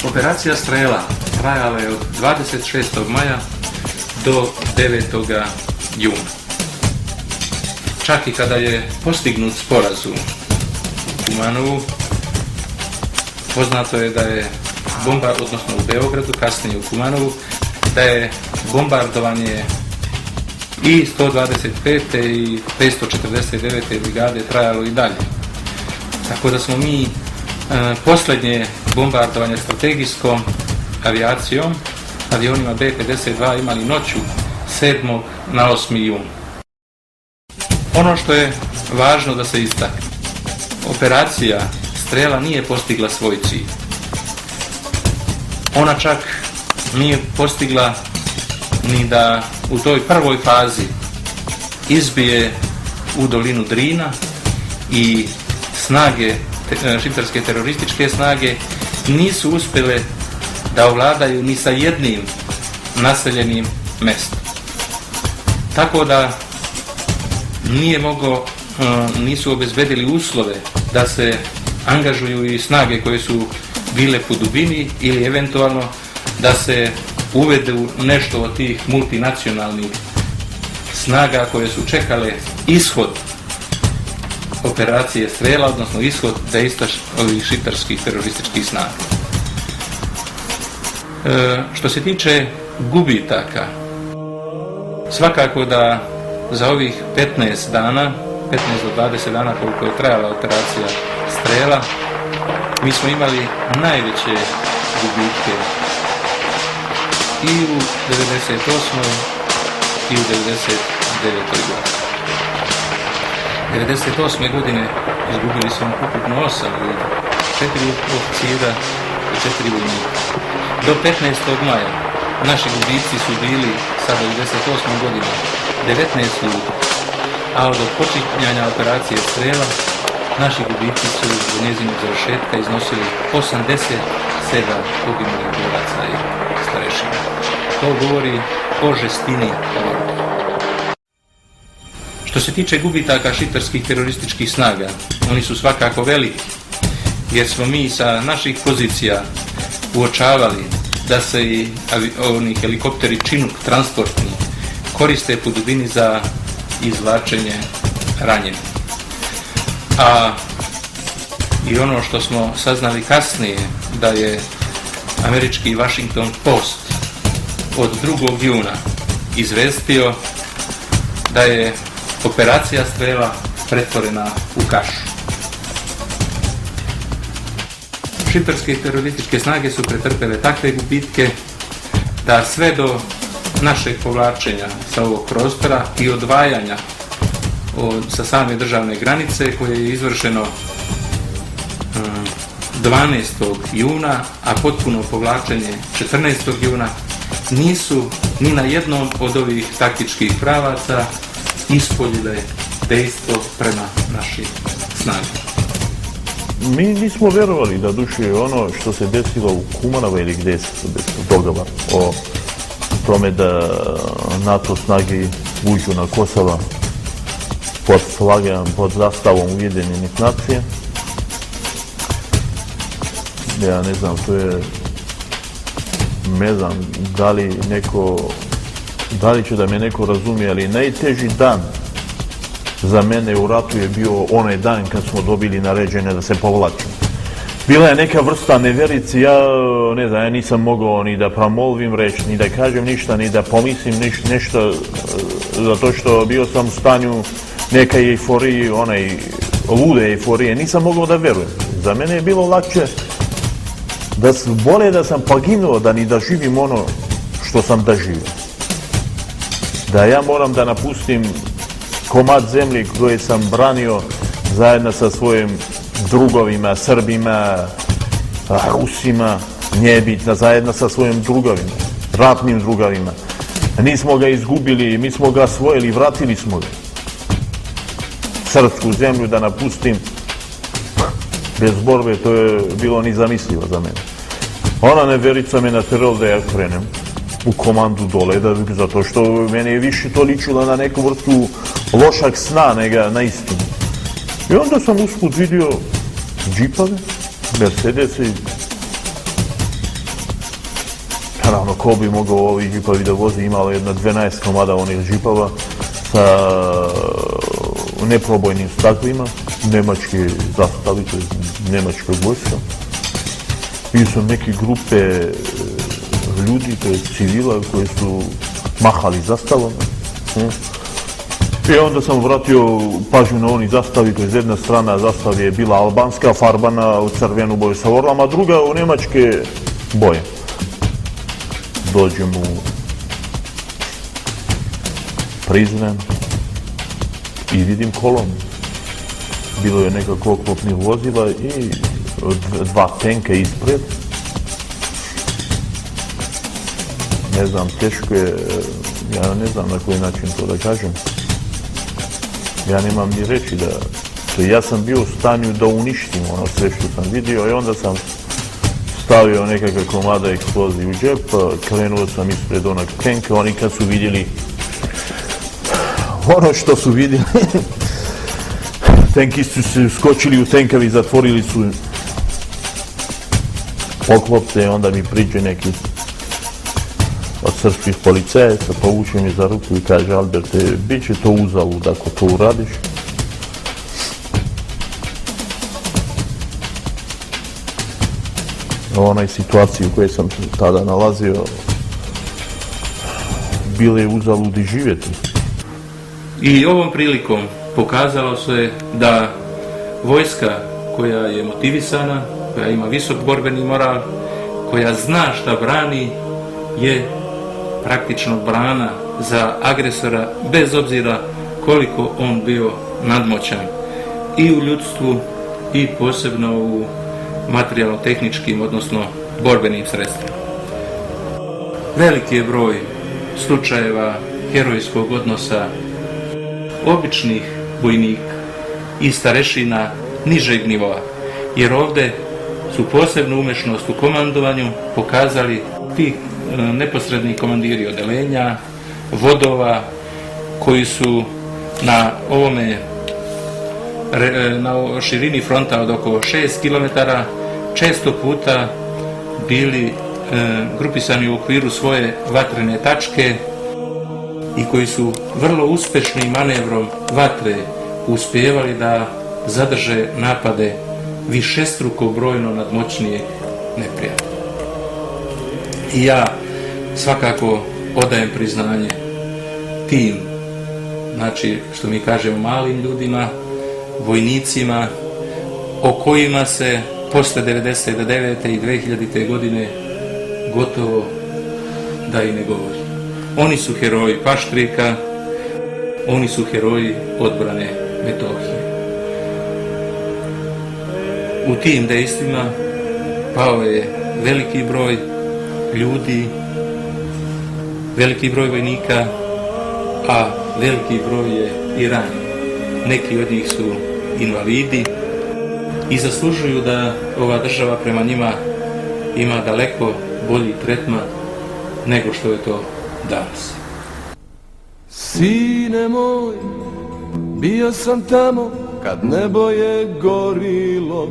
Operacija Strela trajala je od 26. maja do 9. juna. Čak i kada je postignut sporazum u Kumanovu, poznato je da je odnosno u Beogradu, kasnije u Kumanovu, da je bombardovanje i 125. i 549. brigade trajalo i dalje. Tako da smo mi posljednje bombardovanje strategijskom avijacijom, avionima B-52 imali noću 7. na 8. jun. Ono što je važno da se istakne, operacija Strela nije postigla svoj cilj. Ona čak nije postigla ni da u toj prvoj fazi izbije u dolinu Drina i snage, šiptarske terorističke snage nisu uspjele da ovladaju ni sa jednim naseljenim mestom. Tako da nisu obezbedili uslove da se angažuju i snage koje su bile po dubini ili eventualno da se uvedu nešto od tih multinacionalnih snaga koje su čekale ishod operacije Strela, odnosno ishod dejstva ovih šiptarskih terorističkih snaga. Što se tiče gubitaka, svakako da za ovih 15 do 20 dana koliko je trajala operacija Strela, mi smo imali najveće gubitke i u 98. i u 99. godini. 98. godine izgubili smo ukupno 8 ljudi, 4 oficira i 4 vojnika. Do 15. maja naši gubici su bili sada u 98. godini 19 ljudi, a od počinjanja operacije Strela naši gubici su u njezinog završetka iznosili 87 poginulih boraca i starešina. To govori o žestini ovoga. Što se tiče gubitaka šiptarskih terorističkih snaga, oni su svakako veliki, jer smo mi sa naših pozicija uočavali da se i oni helikopteri Chinook transportni koriste po dubini za izvlačenje ranjenih. A i ono što smo saznali kasnije, da je američki Washington Post od 2. juna izvestio da je operacija Strela pretvorena u kašu. Šiptarske terorističke snage su pretrpele takve gubitke da sve do našeg povlačenja sa ovog prostora i odvajanja sa same državne granice koje je izvršeno 12. juna, a potpuno povlačenje 14. juna, nisu ni na jednom od ovih taktičkih pravaca ispoljile dejstvo prema našim snagama. Mi nismo verovali da duše ono što se desilo u Kumanovu ili gdje se desilo dogovor o tome da NATO snage uđu na Kosovo pod zastavom Ujedinjenih nacija. Ja ne znam, to je, ne znam da li će da me neko razumije, ali najteži dan za mene u ratu je bio onaj dan kad smo dobili naređenje da se povlačimo. Bila je neka vrsta neverice, ja nisam mogao ni da promolvim reč, ni da kažem ništa, ni da pomislim nešto, zato što bio sam u stanju neka euforije, lude euforije, nisam mogao da verujem. Za mene je bilo lakše bolje da sam poginuo, da ni da živim ono što sam doživio. Da ja moram da napustim komad zemlje koje sam branio zajedno sa svojim drugovima, Srbima, Rusima, nebitno, zajedno sa svojim drugovima, ratnim drugovima. Nismo ga izgubili, mi smo ga osvojili, vratili smo ga. Srpsku zemlju da napustim bez borbe, to je bilo nezamislivo za mene. Ona neverica me naterala da ja krenem u komandu dole, zato što mene je više to ličilo na neku vrstu lošak sna nego na istinu. I onda sam usput vidio džipave, Mercedese naravno, ko bi mogao ovi džipovi da vozi, imalo jedna 12 komada onih džipova sa neprobojnim staklima, nemačke zastavi, to je nemačka vojska. Bili su neke grupe ljudi, to je civila, koji su mahali zastavom. I onda sam vratio pažnju na oni zastavi, koji iz jedna strana zastavi je bila albanska, farbana u crvenu boju sa orlama, a druga u nemačke boje. Dođem u Prizren i vidim kolonu. Bilo je nekako oklopnih vozila i 2 tenka ispred. Ne znam, teško je, ja ne znam na koji način to da kažem. Ja nemam ni reći da... Ja sam bio u stanju da uništim ono sve što sam vidio i onda sam stavio nekakve komada eksplozije u džep, krenuo sam ispred onog tenka, oni kad su vidjeli ono što su vidjeli, tenkisti su skočili u tenkavi, zatvorili su poklopce i onda mi priđe neki od srpskih policajaca, povuče mi za ruku i kaže: Alberte, bit će to uzalud ako to uradiš. U onoj situaciji u kojoj sam tada nalazio, bilo je uzalud i živjeti. I ovom prilikom pokazalo se da vojska koja je motivisana, koja ima visok borbeni moral, koja zna šta brani, je praktično brana za agresora, bez obzira koliko on bio nadmoćan i u ljudstvu i posebno u materijalno-tehničkim, odnosno borbenim sredstvima. Veliki je broj slučajeva herojskog odnosa običnih vojnika i starešina nižeg nivoa, jer ovdje su posebnu umešnost u komandovanju pokazali ti neposredni komandiri odelenja, vodova, koji su na ovome na širini fronta od oko 6 km često puta bili grupisani u okviru svoje vatrene tačke i koji su vrlo uspešnim manevrom vatre uspijevali da zadrže napade višestruko brojno nadmoćnijeg neprijatelja. I ja svakako odajem priznanje tim, znači što mi kažemo malim ljudima, vojnicima, o kojima se posle 1999. i 2000. godine gotovo da i ne govori. Oni su heroji Paštrika, oni su heroji odbrane Metohije. U tim dejstvima pao je veliki broj ljudi, veliki broj vojnika, a veliki broj je i ranjen. Neki od njih su invalidi i zaslužuju da ova država prema njima ima daleko bolji tretman nego što je to danas. Sine moj, bio sam tamo kad nebo je gorilo,